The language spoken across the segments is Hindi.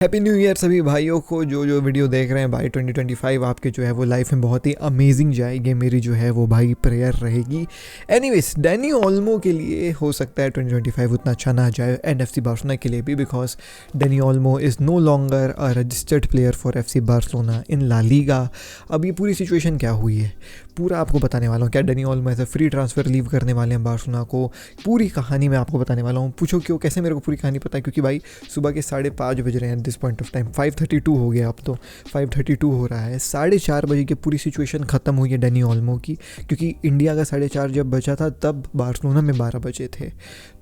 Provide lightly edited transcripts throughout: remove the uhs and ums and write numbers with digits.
हैप्पी न्यू ईयर सभी भाइयों को जो वीडियो देख रहे हैं भाई। 2025 आपके जो है वो लाइफ में बहुत ही अमेजिंग जाएगी, मेरी जो है वो भाई प्रेयर रहेगी। एनीवेज, डैनी ओल्मो के लिए हो सकता है 2025 उतना अच्छा ना जाए, एंड एफसी बार्सिलोना के लिए भी, because Dani Olmo is no longer a registered player for FC Barcelona in La Liga. अब ये पूरी सिचुएशन क्या हुई है पूरा आपको बताने वाला हूँ। क्या डैनी ओल्मो ऐसे फ्री ट्रांसफ़र लीव करने वाले हैं बार्सिलोना को, पूरी कहानी मैं आपको बताने वाला हूँ। पूछो क्यों, कैसे मेरे को पूरी कहानी पता है? क्योंकि भाई सुबह के 5:30 बज रहे हैं दिस पॉइंट ऑफ टाइम। 5:32 हो गया, अब तो 5:32 हो रहा है। 4:30 बजे की पूरी सिचुएशन ख़त्म हुई है डैनी ओल्मो की, क्योंकि इंडिया का 4:30 जब बचा था तब बार्सिलोना में 12 बजे थे।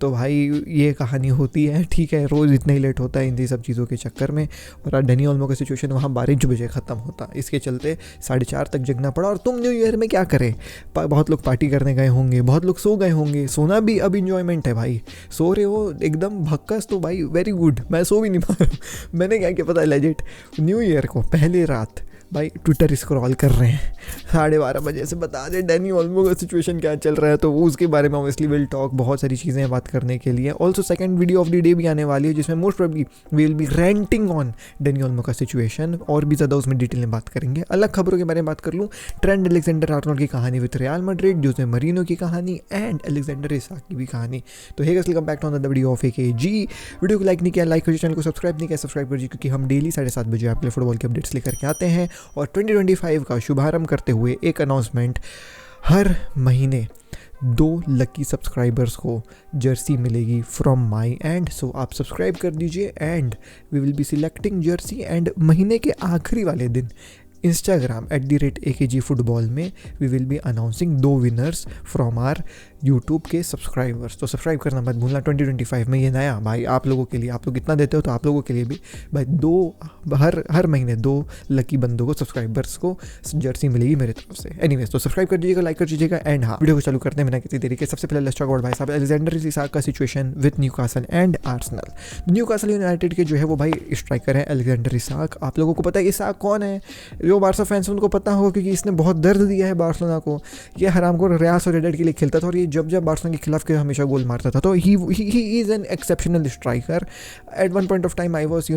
तो भाई ये कहानी होती है, ठीक है, रोज़ इतना ही लेट होता है इन सब चीज़ों के चक्कर में। और आज डैनी ओल्मो का सिचुएशन वहाँ 12 बजे ख़त्म होता, इसके चलते 4:30 तक जगना पड़ा। और तुम न्यू ईयर में क्या करें? बहुत लोग पार्टी करने गए होंगे, बहुत लोग सो गए होंगे। सोना भी अब इंजॉयमेंट है भाई। सो रहे हो एकदम भक्कस, तो भाई वेरी गुड। मैं सो भी नहीं पा रहा हूँ। मैंने क्या पता है, लेजिट न्यू ईयर को पहली रात भाई ट्विटर स्क्रॉल कर रहे हैं 12:30 बजे से बता दे डैनी ओल्मो का सिचुएशन क्या चल रहा है। तो उसके बारे में ऑब्वियसली विल टॉक, बहुत सारी चीज़ें हैं बात करने के लिए। Also second video of the day भी आने वाली है, जिसमें most probably we will be ranting on Dani Olmo का सिचुएशन, और भी ज़्यादा उसमें डिटेल में बात करेंगे। अलग खबरों के बारे में बात कर लूँ, ट्रेंट अलेक्जेंडर-आर्नोल्ड की कहानी with Real Madrid, Jose Marino की कहानी एंड अलेक्जेंडर इसाक की भी कहानी। तो hey guys, welcome back to the video of AKG. वीडियो को लाइक नहीं किया, लाइक करिए, चैनल को सब्सक्राइब नहीं किया, सब्सक्राइब करिए, क्योंकि हम डेली 7:30 बजे आपके लिए फुटबॉल के अपडेट्स लेकर के आते हैं। और 2025 का शुभारंभ करते हुए एक अनाउंसमेंट, हर महीने 2 लकी सब्सक्राइबर्स को जर्सी मिलेगी फ्रॉम माई एंड। सो आप सब्सक्राइब कर दीजिए and we will be selecting jersey. And महीने के आखिरी वाले दिन इंस्टाग्राम @AKG फुटबॉल में we will be announcing 2 winners from our YouTube के सब्सक्राइबर्स। तो सब्सक्राइब करना मत भूलना। 2025 में ये नया भाई आप लोगों के लिए, आप लोग कितना देते हो तो आप लोगों के लिए भी भाई 2 हर महीने 2 लकी बंदों को, सब्सक्राइबर्स को जर्सी मिलेगी मेरे तरफ से। एनीवेज, तो सब्सक्राइब कर दीजिएगा, लाइक कर दीजिएगा एंड हाँ, वीडियो को चालू करते हैं बिना किसी देरी के। सबसे पहले लेट्स टॉक अबाउट भाई साहब अलेक्जेंडर इसाक का situation with Newcastle and Arsenal. Newcastle United के जो है वो भाई स्ट्राइकर है अलेक्जेंडर इसाक। आप लोगों को पता है इसाक कौन है? जो बार्सा फैंस उनको पता होगा, क्योंकि इसने बहुत दर्द दिया है बार्सिलोना को। ये हराम को रियाल सोसिएडाद के लिए खेलता था और ये जब बार्सिलोना के खिलाफ हमेशा गोल मारता था। तो he is an exceptional striker. At one point of time I was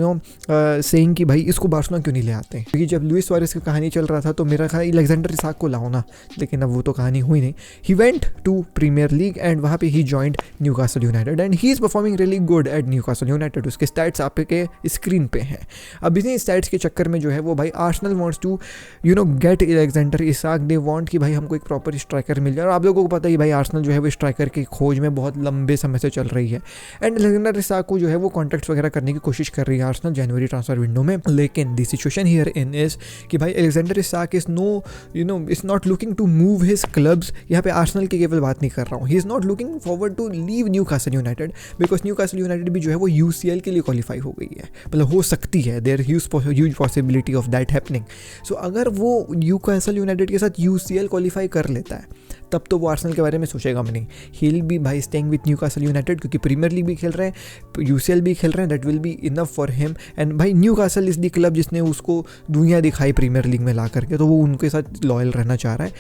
saying कि भाई इसको बार्सिलोना क्यों नहीं ले आते, क्योंकि जब लुइस सुआरेज़ की कहानी चल रहा था तो मेरा ख्याल अलेक्जेंडर इसाक को लाओ ना, लेकिन अब वो तो कहानी हुई नहीं। He went to Premier League and वहाँ पे he joined Newcastle United and he is performing really good at Newcastle United. उसके स्टैट्स आपके स्क्रीन पे हैं। अब इन्हीं स्टैट्स के चक्कर में जो है वो भाई Arsenal wants to get Alexander Isak. They want कि भाई हमको एक प्रॉपर स्ट्राइकर मिल जाए। और आप लोगों को पता है भाई आर्सेनल जो है वो स्ट्राइकर की खोज में बहुत लंबे समय से चल रही है एंड अलेक्जेंडर इसाक को जो है वो कॉन्ट्रैक्ट्स वगैरह करने की कोशिश कर रही है आर्सेनल जनवरी ट्रांसफर विंडो में। लेकिन the situation here in is कि भाई Alexander Isak is is not looking to move his clubs. यहाँ पे आर्सेनल की केवल बात नहीं कर रहा हूँ। He is not looking forward to leave Newcastle United, because Newcastle United भी जो है वो UCL के लिए क्वालिफाई हो गई है, मतलब हो सकती है। There huge possibility of that happening. So अगर वो न्यूकासल यूनाइटेड के साथ UCL क्वालिफाई कर लेता है तब तो वो आर्सेनल के बारे में सोचेगा नहीं। ही विल बी भाई स्टेइंग विथ न्यूकासल यूनाइटेड, क्योंकि प्रीमियर लीग भी खेल रहे हैं, UCL भी खेल रहे हैं। That will be enough for him. And भाई न्यूकासल इज द क्लब जिसने उसको दुनिया दिखाई प्रीमियर लीग में ला करके, तो वो उनके साथ लॉयल रहना चाह रहा है।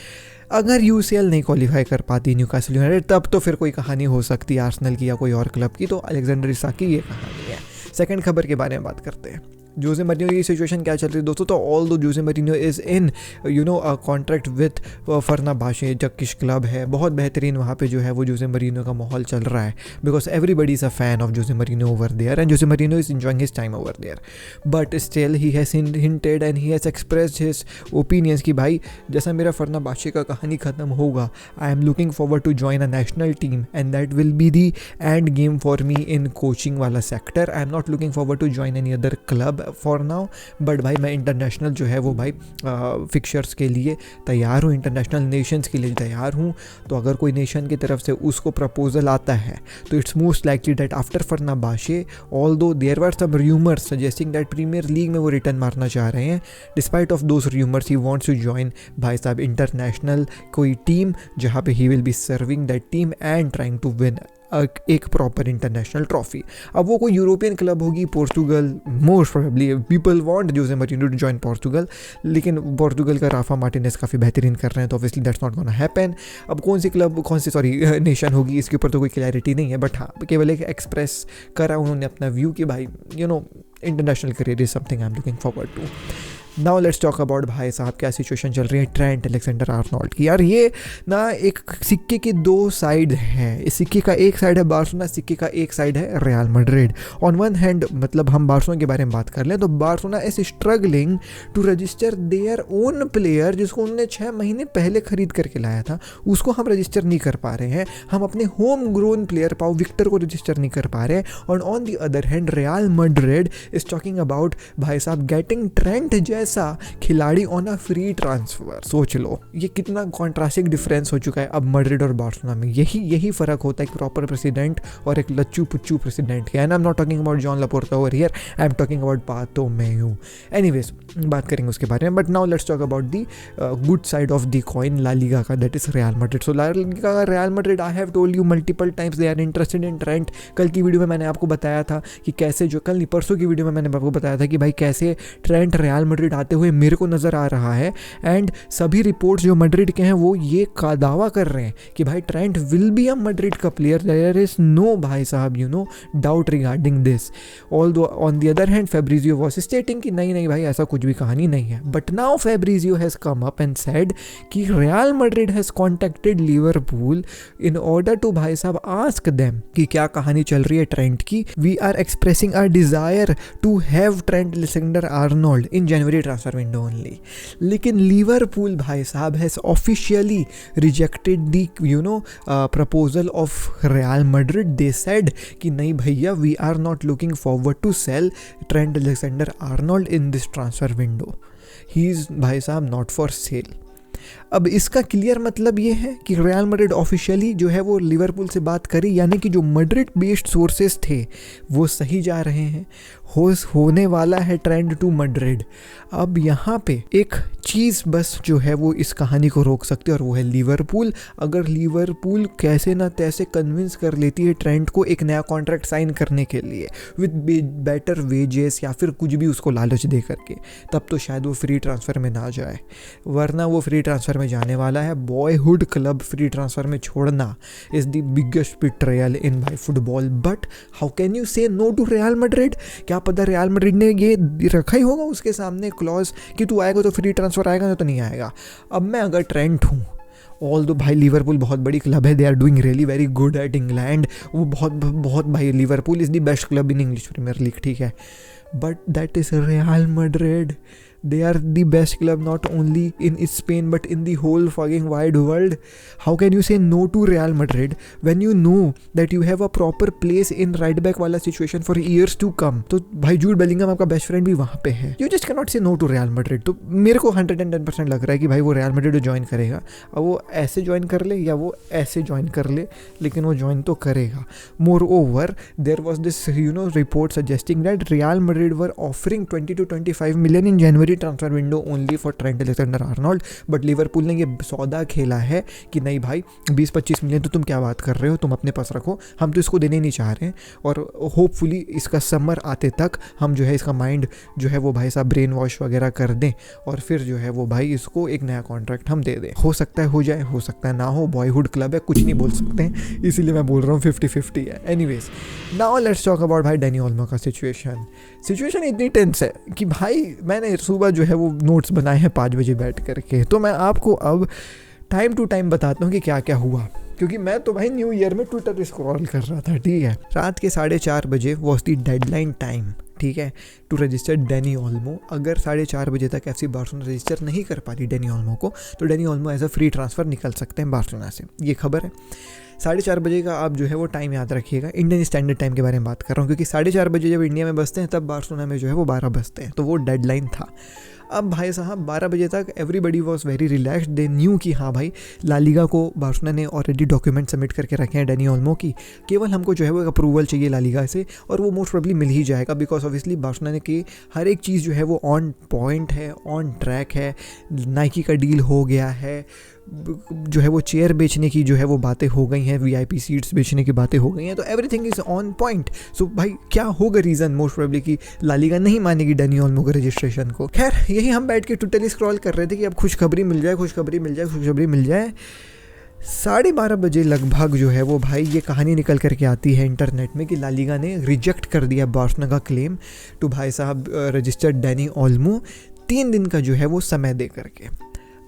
अगर UCL नहीं क्वालिफाई कर पाती न्यूकासल यूनाइटेड, तब तो फिर कोई कहानी हो सकती है आर्सेनल की या कोई और क्लब की। तो अलेक्जेंडर इसाक की ये कहानी है। सेकंड खबर के बारे में बात करते हैं। जोसे मरीनो की सिचुएशन क्या चल रही है दोस्तों? तो although Jose Mourinho is in contract with Fenerbahce, Turkish club है, बहुत बेहतरीन वहाँ पे जो है वो जोसे मरीनो का माहौल चल रहा है, because everybody is a fan of Jose Mourinho over there and Jose Mourinho is enjoying his time over there. But still he has hinted and he has expressed his opinions कि भाई जैसा मेरा फर्नाबाशे का कहानी ख़त्म होगा, I am looking forward to join a national team and that will be the end game for me in coaching वाला sector. I am not looking forward to join any other club for now, but भाई मैं इंटरनेशनल जो है वो भाई फिक्चर्स के लिए तैयार हूँ, इंटरनेशनल नेशंस के लिए तैयार हूँ। तो अगर कोई नेशन की तरफ से उसको प्रपोजल आता है तो it's most likely that after Fenerbahce, although there were some rumours suggesting that Premier League में वो रिटर्न मारना चाह रहे हैं, despite of those rumours he wants to join भाई साहब इंटरनेशनल कोई टीम, जहाँ पे he will be serving that team and trying to win एक प्रॉपर इंटरनेशनल ट्रॉफी। अब वो कोई यूरोपियन क्लब होगी, Portugal, most probably people want Jose Mourinho to join Portugal, लेकिन पोर्चुगल का राफा मार्टिनेज काफ़ी बेहतरीन कर रहे हैं, तो obviously that's not gonna happen. अब कौन सी क्लब, कौन सी नेशन होगी इसके ऊपर तो कोई क्लैरिटी नहीं है, बट हाँ केवल एक एक्सप्रेस करा उन्होंने अपना व्यू कि भाई international career is something I am looking forward to. Now let's talk about भाई साहब क्या सिचुएशन चल रही है ट्रेंट अलेक्जेंडर आर्नोल्ड की। यार ये ना एक सिक्के के दो साइड हैं। इस सिक्के का एक साइड है बार्सिलोना, सिक्के का एक साइड है real Madrid. On one hand मतलब हम बार्सिलोना के बारे में बात कर लें तो Barcelona is struggling to register their own player, जिसको उन्होंने 6 महीने पहले खरीद करके लाया था, उसको हम रजिस्टर नहीं कर पा रहे हैं। हम अपने होम ग्रोन प्लेयर पाओ विक्टर को रजिस्टर नहीं कर पा रहे हैं। और on the other hand real Madrid is talking about भाई साहब गेटिंग ट्रेंट जैसा खिलाड़ी ऑन अ फ्री ट्रांसफर। सोच लो ये कितना कॉन्ट्रास्टिंग डिफरेंस हो चुका है अब मैड्रिड और बार्सिलोना में। यही फर्क होता है एक प्रॉपर प्रेसिडेंट और एक लच्चू पुच्चू प्रेसिडेंट के। And I am not talking about Joan Laporta over here, I am talking about Bartomeu. Anyways बात करेंगे उसके बारे में, but now let's talk about the good side of the coin La Liga का, that is Real Madrid. So La Liga का Real Madrid, I have told you multiple times they are interested in Trent. कल की वीडियो में मैंने आपको बताया था कि कैसे, जो कल नहीं परसों की वीडियो में मैंने आपको बताया था कि भाई कैसे ट्रेंट रियल मैड्रिड आते हुए मेरे को नज़र आ रहा है। एंड सभी रिपोर्ट्स जो मैड्रिड के हैं वो ये का दावा कर रहे हैं कि भाई Trent will be a Madrid का प्लेयर, देयर इज नो भाई साहब doubt regarding this. Although on the other hand Fabrizio was stating कि नहीं भाई ऐसा कुछ भी कहानी नहीं है। But now Fabrizio has come up and said कि Real Madrid has contacted Liverpool in order to भाई साहब आस्क देम कि क्या कहानी चल रही है ट्रेंट की। We are expressing our desire to have Trent Alexander Arnold in January transfer window only. लेकिन लिवरपूल भाई साहब has officially rejected the proposal of Real Madrid. They said कि नहीं भैया we are not looking forward to sell Trent Alexander Arnold in this transfer window, he is भाई साहब नॉट फॉर सेल। अब इसका क्लियर मतलब ये है कि रियल मैड्रिड ऑफिशियली जो है वो लिवरपूल से बात करी, यानी कि जो मैड्रिड बेस्ड सोर्सेस थे वो सही जा रहे हैं, होने वाला है ट्रेंड टू मैड्रिड। अब यहाँ पे एक चीज़ बस जो है वो इस कहानी को रोक सकती है और वो है लिवरपूल। अगर लिवरपूल कैसे ना तैसे कन्विंस कर लेती है ट्रेंट को एक नया कॉन्ट्रैक्ट साइन करने के लिए विद बेटर वेजेस या फिर कुछ भी उसको लालच दे करके, तब तो शायद वो फ्री ट्रांसफ़र में ना जाए, वरना वो फ्री ट्रांसफ़र में जाने वाला है। बॉयहुड क्लब फ्री ट्रांसफ़र में छोड़ना इज़ द बिगेस्ट बिट्रेयल इन भाई football. But how can you से नो टू रियल मैड्रिड? क्या पता रियल मैड्रिड ने ये रखा ही होगा उसके सामने क्लॉज कि तू आएगा तो फ्री ट्रांसफ़र आएगा, ना तो नहीं आएगा। अब मैं अगर ट्रेंट हूँ, ऑल दो भाई लिवरपूल बहुत बड़ी क्लब है, they are doing really very good at England, वो बहुत भाई Liverpool is the best club in English Premier League, ठीक है, but that is Real Madrid. They are the best club not only in Spain but in the whole fucking wide world. How can you say no to Real Madrid when you know that you have a proper place in right back वाला situation for years to come? तो भाई जूड बेलिंगम आपका बेस्ट फ्रेंड भी वहाँ पे है। You just cannot say no to Real Madrid. तो मेरे को 110% लग रहा है कि भाई वो Real Madrid ज्वाइन करेगा। अब वो ऐसे ज्वाइन कर ले या वो ऐसे ज्वाइन कर ले, लेकिन वो ज्वाइन तो करेगा। Moreover, there was this report suggesting that Real Madrid were offering 20 to 25 million in January transfer window only for Trent Alexander Arnold. But Liverpool ने ये सौदा खेला है कि नहीं भाई 20-25 मिलियन तो तुम क्या बात कर रहे हो, तुम अपने पास रखो, हम तो इसको देने नहीं चाह रहे हैं। और होपफुली इसका समर आते तक हम जो है इसका माइंड जो है वो भाई साहब ब्रेन वॉश वगैरह कर दें और फिर जो है वो भाई इसको एक नया कॉन्ट्रैक्ट हम दे दें। हो सकता है हो जाए, हो सकता है ना हो, बॉयहुड क्लब है, कुछ नहीं बोल सकते हैं, इसीलिए मैं बोल रहा हूँ 50-50 है। Anyways now let's talk about भाई डैनी ओल्मो का सिचुएशन इतनी टेंस है कि भाई मैंने सुबह जो है वो नोट्स बनाए हैं 5 बजे बैठ करके, तो मैं आपको अब टाइम टू टाइम बताता हूँ कि क्या क्या हुआ, क्योंकि मैं तो भाई न्यू ईयर में ट्विटर स्क्रॉल कर रहा था, ठीक है। रात के 4:30 बजे वॉज द डेडलाइन टाइम, ठीक है, टू रजिस्टर डैनी ओल्मो। अगर 4:30 बजे तक FC बार्सिलोना रजिस्टर नहीं कर पाती डैनी ओल्मो को, तो Dani Olmo as a free transfer निकल सकते हैं बार्सिलोना से, ये खबर है। 4:30 बजे का आप जो है वो टाइम याद रखिएगा। इंडियन स्टैंडर्ड टाइम के बारे में बात कर रहा हूँ, क्योंकि 4:30 बजे जब इंडिया में बजते हैं तब बार्सिलोना में जो है वो 12 बजते हैं, तो वो डेडलाइन था। अब भाई साहब 12 बजे तक everybody was very relaxed, they knew कि हाँ भाई ला लीगा को बार्सिलोना ने ऑलरेडी डॉक्यूमेंट सबमिट करके रखे हैं डैनी ओल्मो की, केवल हमको जो है वो एक अप्रूवल चाहिए ला लीगा से, और वो मोस्ट प्रोबेबली मिल ही जाएगा, बिकॉज ऑब्वियसली बार्सिलोना की हर एक चीज़ जो है वो ऑन पॉइंट है, ऑन ट्रैक है। नाइकी का डील हो गया है, जो है वो चेयर बेचने की जो है वो बातें हो गई हैं, वीआईपी सीट्स बेचने की बातें हो गई हैं, तो एवरीथिंग इज़ ऑन पॉइंट। सो भाई क्या होगा रीज़न? मोस्ट प्रोबेबली कि ला लीगा नहीं मानेगी डैनी ओल्मो के रजिस्ट्रेशन को। खैर यही हम बैठ के टोटली स्क्रॉल कर रहे थे कि अब खुशखबरी मिल जाए, खुशखबरी मिल जाए, खुशखबरी मिल जाए। 12:30 बजे लगभग जो है वो भाई ये कहानी निकल करके आती है इंटरनेट में कि ला लीगा ने रिजेक्ट कर दिया बार्सिलोना का क्लेम टू भाई साहब रजिस्टर्ड डैनी ओल्मो 3 दिन का जो है वो समय दे करके।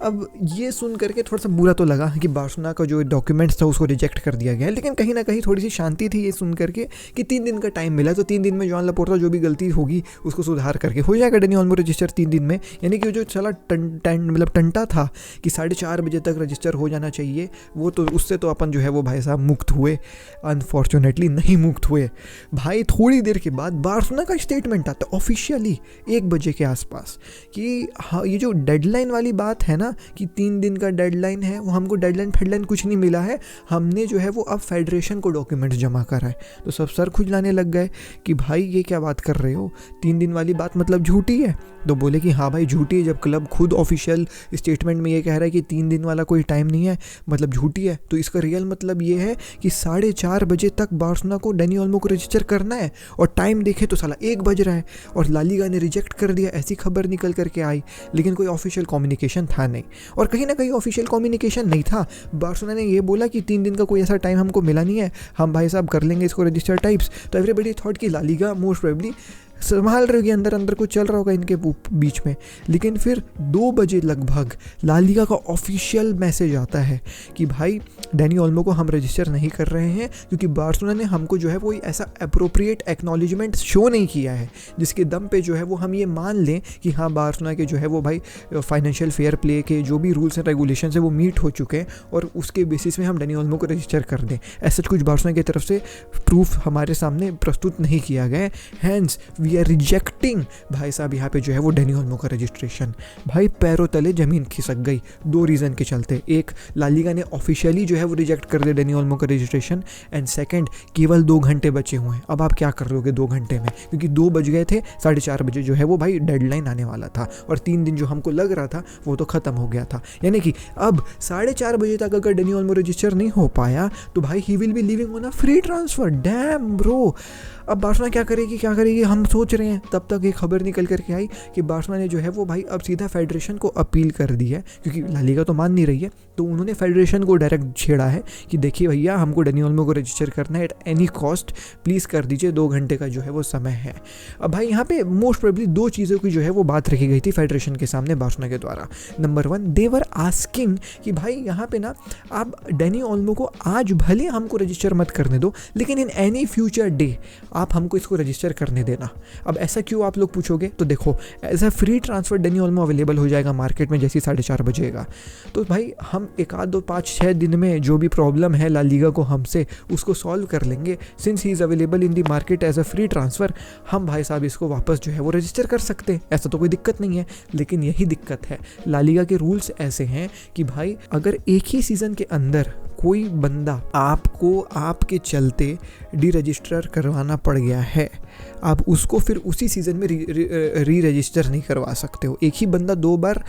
अब ये सुन करके थोड़ा सा बुरा तो लगा कि बार्सिलोना का जो डॉक्यूमेंट्स था उसको रिजेक्ट कर दिया गया है, लेकिन कहीं ना कहीं थोड़ी सी शांति थी ये सुन करके कि 3 दिन का टाइम मिला, तो 3 दिन में जोआन लापोर्ता जो भी गलती होगी उसको सुधार करके हो जाएगा डैनी ओल्मो रजिस्टर 3 दिन में। यानी कि जो चला मतलब टंटा था कि 4:30 बजे तक रजिस्टर हो जाना चाहिए, वो तो उससे तो अपन जो है वो भाई साहब मुक्त हुए, अनफॉर्चुनेटली नहीं मुक्त हुए भाई। थोड़ी देर के बाद बार्सिलोना का स्टेटमेंट आता ऑफिशियली 1 बजे के आसपास कि हाँ ये जो डेडलाइन वाली बात है ना कि 3 दिन का डेडलाइन है, वो हमको डेडलाइन कुछ नहीं मिला है, हमने जो है वो अब फेडरेशन को डॉक्यूमेंट्स जमा करा है। तो सब सर खुजलाने लग गए कि भाई ये क्या बात कर रहे हो, 3 दिन वाली बात मतलब झूठी है। तो बोले कि हाँ भाई झूठी है, जब क्लब खुद ऑफिशियल स्टेटमेंट में ये कह रहा है कि 3 दिन वाला कोई टाइम नहीं है मतलब झूठी है। तो इसका रियल मतलब ये है कि 4:30 बजे तक बार्सिलोना को डैनी ओल्मो को रजिस्टर करना है, और टाइम देखे तो साला 1 बज रहा है और ला लीगा ने रिजेक्ट कर दिया, ऐसी खबर निकल करके आई। लेकिन कोई ऑफिशियल कम्युनिकेशन था नहीं, और कहीं ना कहीं ऑफिशियल कम्युनिकेशन नहीं था। बार्सिलोना ने ये बोला कि 3 दिन का कोई ऐसा टाइम हमको मिला नहीं है, हम भाई साहब कर लेंगे इसको रजिस्टर टाइप्स। तो एवरीबडी थॉट कि ला लीगा मोस्ट प्रोबेबली संभाल रही होगी, अंदर अंदर कुछ चल रहा होगा इनके बीच में। लेकिन फिर 2 बजे लगभग ला लीगा का ऑफिशियल मैसेज आता है कि भाई डैनी ओल्मो को हम रजिस्टर नहीं कर रहे हैं क्योंकि बार्सिलोना ने हमको जो है वो ऐसा अप्रोप्रिएट एक्नॉलेजमेंट शो नहीं किया है जिसके दम पे जो है वो हम ये मान लें कि हाँ बार्सिलोना के जो है वो भाई फाइनेंशियल फेयर प्ले के जो भी रूल्स एंड रेगुलेशन है वो मीट हो चुके हैं, और उसके बेसिस में हम डैनी ओल्मो को रजिस्टर कर दें। ऐसा कुछ बार्सिलोना की तरफ से प्रूफ हमारे सामने प्रस्तुत नहीं किया गया है, हैंस वी आर रिजेक्टिंग भाई साहब यहाँ पे जो है वो डैनी ओल्मो का रजिस्ट्रेशन। भाई पैरों तले जमीन खिसक गई 2 रीज़न के चलते। एक, ला लीगा ने ऑफिशियली जो है वो रिजेक्ट कर दिया डैनी ओल्मो का रजिस्ट्रेशन, एंड सेकंड केवल 2 घंटे बचे हुए हैं। अब आप क्या कर रहे हो 2 घंटे में, क्योंकि 2 बज गए थे, 4:30 बजे जो है वो भाई डेडलाइन आने वाला था, और 3 दिन जो हमको लग रहा था वो तो ख़त्म हो गया था। यानी कि अब 4:30 बजे तक अगर डैनी ओल्मो रजिस्टर नहीं हो पाया तो भाई ही will B living on a free transfer. Damn bro, अब बार्सिलोना क्या करेगी हम सोच रहे हैं। तब तक एक खबर निकल करके आई कि बार्सिलोना ने जो है वो भाई अब सीधा फेडरेशन को अपील कर दी है, क्योंकि ला लीगा तो मान नहीं रही है। तो उन्होंने फेडरेशन को डायरेक्ट छेड़ा है कि देखिए भैया हमको डैनी ओल्मो को रजिस्टर करना है एट एनी कॉस्ट, प्लीज़ कर दीजिए, 2 घंटे का जो है वो समय है। अब भाई यहाँ पे मोस्ट प्रोबेबली 2 चीज़ों की जो है वो बात रखी गई थी फेडरेशन के सामने बार्सिलोना के द्वारा। नंबर 1, दे वर आस्किंग कि भाई यहाँ पे ना आप डैनी ओल्मो को आज भले हमको रजिस्टर मत करने दो, लेकिन इन एनी फ्यूचर डे आप हमको इसको रजिस्टर करने देना। अब ऐसा क्यों आप लोग पूछोगे, तो देखो as a free transfer Dani Olmo available हो जाएगा मार्केट में जैसे 4:30 बजेगा। तो भाई हम 1 आध 2 5 6 दिन में जो भी प्रॉब्लम है ला लीगा को हमसे उसको सॉल्व कर लेंगे। Since he is available in the market as a free transfer, हम भाई साहब इसको वापस जो है वो रजिस्टर कर सकते हैं, ऐसा तो कोई दिक्कत नहीं है। लेकिन यही दिक्कत है, ला लीगा के रूल्स ऐसे हैं कि भाई अगर एक ही सीज़न के अंदर कोई बंदा आपको आपके चलते डी रजिस्टर करवाना पड़ गया है, आप उसको फिर उसी सीज़न में री रजिस्टर नहीं करवा सकते हो। एक ही बंदा 2 बार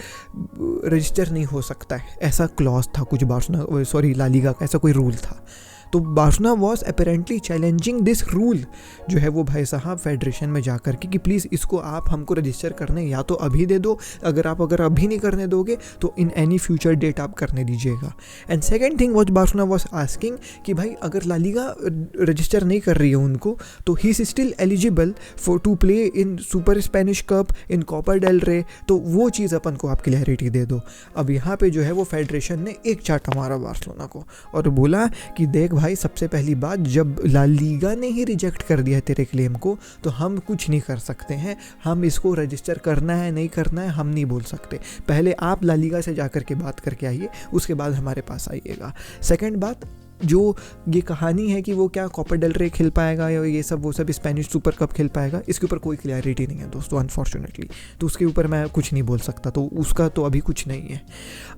रजिस्टर नहीं हो सकता है, ऐसा क्लॉज था कुछ ला लीगा का ऐसा कोई रूल था। तो Barcelona was apparently challenging this rule जो है वो भाई साहब फेडरेशन में जा कर के कि प्लीज़ इसको आप हमको रजिस्टर करने या तो अभी दे दो, अगर अभी नहीं करने दोगे तो इन एनी फ्यूचर डेट आप करने दीजिएगा। And second thing was Barcelona was asking कि भाई अगर ला लीगा रजिस्टर नहीं कर रही है उनको तो he is still eligible for to play in Super Spanish Cup, in Copa del Rey, तो वो चीज़ अपन को आप क्लैरिटी दे दो। अब यहाँ पे जो है वो फेडरेशन ने एक चाटा मारा बार्सिलोना को और बोला कि देख भाई सबसे पहली बात, जब ला लीगा ने ही रिजेक्ट कर दिया है तेरे क्लेम को तो हम कुछ नहीं कर सकते हैं, हम इसको रजिस्टर करना है नहीं करना है हम नहीं बोल सकते। पहले आप ला लीगा से जा कर के बात करके आइए, उसके बाद हमारे पास आइएगा। सेकंड बात, जो ये कहानी है कि वो क्या कोपा डेल रे खेल पाएगा या ये सब वो सब स्पेनिश सुपर कप खेल पाएगा, इसके ऊपर कोई क्लैरिटी नहीं है दोस्तों अनफॉर्चुनेटली। तो उसके ऊपर मैं कुछ नहीं बोल सकता, तो उसका तो अभी कुछ नहीं है।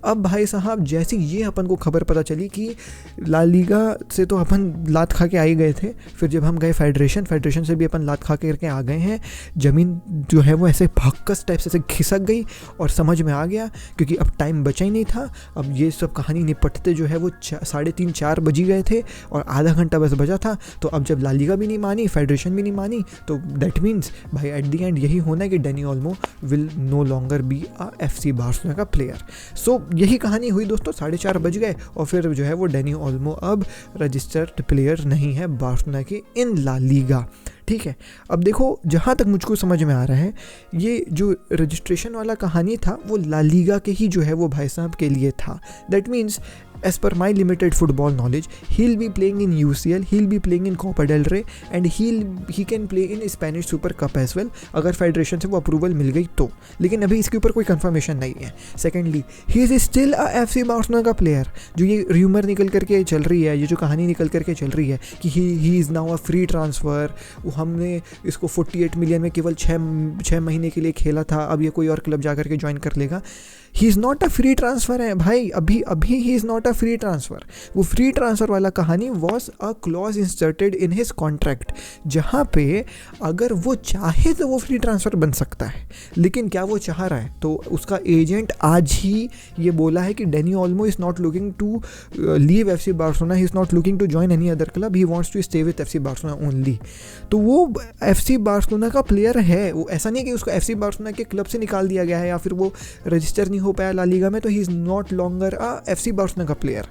अब भाई साहब जैसे ये अपन को खबर पता चली कि ला लीगा से तो अपन लात खा के आ ही गए थे, फिर जब हम गए फेडरेशन से भी अपन लात खा के आ गए हैं। ज़मीन जो है वो ऐसे भक्कस टाइप से खिसक गई और समझ में आ गया क्योंकि अब टाइम बचा ही नहीं था। अब ये सब कहानी निपटते जो है वो 3:30-4 बज गए थे और आधा घंटा बस बचा था। तो अब जब ला लीगा भी नहीं मानी, फेडरेशन भी नहीं मानी, तो दैट मीन्स भाई एट दी एंड यही होना है कि Dani Olmo will no longer be a FC Barcelona का प्लेयर। सो यही कहानी हुई दोस्तों, 4:30 बज गए और फिर जो है वो डेनी ओल्मो अब रजिस्टर्ड प्लेयर नहीं है बार्सिलोना के इन ला लीगा। ठीक है, अब देखो जहाँ तक मुझको समझ में आ रहा है ये जो रजिस्ट्रेशन वाला कहानी था वो ला लीगा के ही जो है वो भाई साहब के लिए था। That means as per my limited football knowledge, he'll be playing in UCL, he'll be playing in Copa del Rey and he can play in Spanish Super Cup as well अगर फेडरेशन से वो अप्रूवल मिल गई तो। लेकिन अभी इसके ऊपर कोई कंफर्मेशन नहीं है। Secondly he is still a FC Barcelona का प्लेयर। जो ये र्यूमर निकल करके चल रही है, ये जो कहानी निकल करके चल रही है कि he is now a free transfer, हमने इसको 48 मिलियन में केवल 6 महीने के लिए खेला था, अब ये कोई और क्लब जा करके ज्वाइन कर लेगा। ही is not a free transfer है भाई, अभी ही is not a free transfer. वो फ्री ट्रांसफ़र वाला कहानी was a clause inserted in his contract, जहाँ पे अगर वो चाहे तो वो फ्री ट्रांसफ़र बन सकता है। लेकिन क्या वो चाह रहा है? तो उसका एजेंट आज ही ये बोला है कि Dani Olmo is not looking to leave FC Barcelona, he is not looking to join any other club, he wants to stay with FC Barcelona only. तो वो FC बार्सिलोना का प्लेयर है, वो ऐसा नहीं है कि उसको FC बार्सिलोना के क्लब से निकाल दिया गया है या फिर वो रजिस्टर नहीं हो पाया ला लीगा में, तो he is not longer a FC Barcelona का प्लेयर।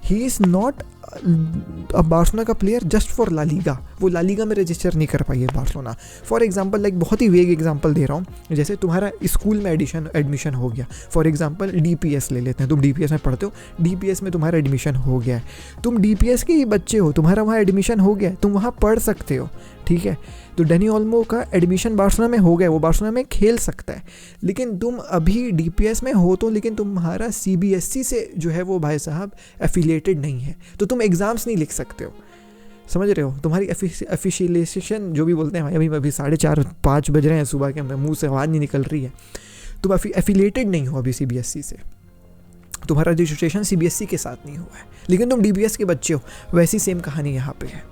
ही इज़ नॉट अब बार्सिलोना का player just for La Liga. वो ला लीगा में रजिस्टर नहीं कर पाई है बार्सिलोना। फॉर एग्जांपल लाइक बहुत ही वेग एग्जांपल दे रहा हूँ, जैसे तुम्हारा स्कूल में एडमिशन हो गया, फॉर एग्जांपल DPS ले लेते हैं, तुम DPS में पढ़ते हो, DPS में तुम्हारा एडमिशन हो गया है, तुम DPS के ही बच्चे हो, तुम्हारा वहाँ एडमिशन हो गया, तुम वहाँ पढ़ सकते हो, ठीक है। तो डेनी ओल्मो का एडमिशन बार्सिलोना में हो गया, वो बार्सिलोना में खेल सकता है। लेकिन तुम अभी DPS में हो तो, लेकिन तुम्हारा CBSE से जो है वो भाई साहब एफिलिएटेड नहीं है, तो तुम एग्ज़ाम्स नहीं लिख सकते हो, समझ रहे हो। तुम्हारी एफिशिएशन जो भी बोलते हैं भाई, अभी 4:30-5 बज रहे हैं सुबह के, मुंह से आवाज़ नहीं निकल रही है, तुम एफिलिएटेड नहीं हो अभी CBSE से, तुम्हारा रजिस्ट्रेशन CBSE के साथ नहीं हुआ है, लेकिन तुम DPS के बच्चे हो। वैसी सेम कहानी यहाँ पे है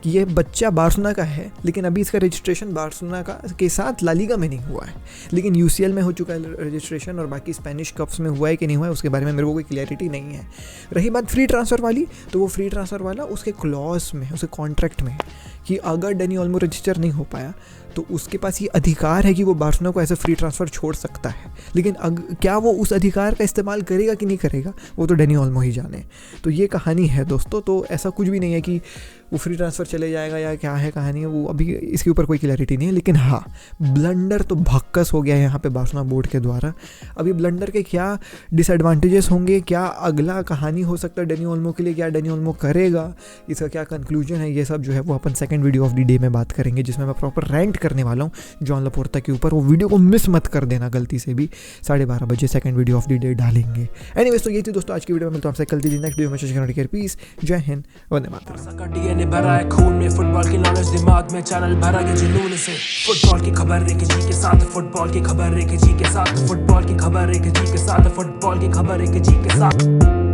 कि ये बच्चा बार्सिलोना का है, लेकिन अभी इसका रजिस्ट्रेशन बार्सिलोना का के साथ ला लीगा में नहीं हुआ है, लेकिन UCL में हो चुका है रजिस्ट्रेशन और बाकी स्पेनिश कप्स में हुआ है कि नहीं हुआ है उसके बारे में मेरे को कोई क्लैरिटी नहीं है। रही बात फ्री ट्रांसफ़र वाली, तो वो फ्री ट्रांसफ़र वाला उसके क्लॉज में, उसके कॉन्ट्रैक्ट में है कि अगर डेनी ओल्मो रजिस्टर नहीं हो पाया तो उसके पास ये अधिकार है कि वो बार्सिलोना को ऐसे फ्री ट्रांसफ़र छोड़ सकता है। लेकिन क्या वो उस अधिकार का इस्तेमाल करेगा कि नहीं करेगा, वो तो डेनी ओल्मो ही जाने। तो ये कहानी है दोस्तों, तो ऐसा कुछ भी नहीं है कि वो फ्री ट्रांसफ़र चले जाएगा या क्या है कहानी है, वो अभी इसके ऊपर कोई क्लैरिटी नहीं है। लेकिन हाँ, ब्लंडर तो भक्कस हो गया है यहाँ पे बार्सिलोना बोर्ड के द्वारा। अभी ब्लंडर के क्या डिसएडवांटेजेस होंगे, क्या अगला कहानी हो सकता है डेनी ओल्मो के लिए, क्या डेनी ओल्मो करेगा, इसका क्या कंक्लूजन है, ये सब जो है वो अपन second video of the day में बात करेंगे, जिसमें मैं प्रॉपर रेंट करने वाला हूँ जॉन लापोर्ता के ऊपर। वो वीडियो को मिस मत कर देना गलती से भी, 12:30 बजे second video of the day डालेंगे। एनीवेज तो ये थी दोस्तों आज की वीडियो में, मिलता हूं आपसे कल की नेक्स्ट वीडियो में। पीस, जय हिंद, वंदे मातरम। खून में फुटबॉल की नॉलेज दिमाग में चैनल भरा के जुनून से, फुटबॉल की खबर एक जी के साथ, फुटबॉल की खबर एक जी के साथ, फुटबॉल की खबर एक जी के साथ, फुटबॉल की खबर एक जी के साथ।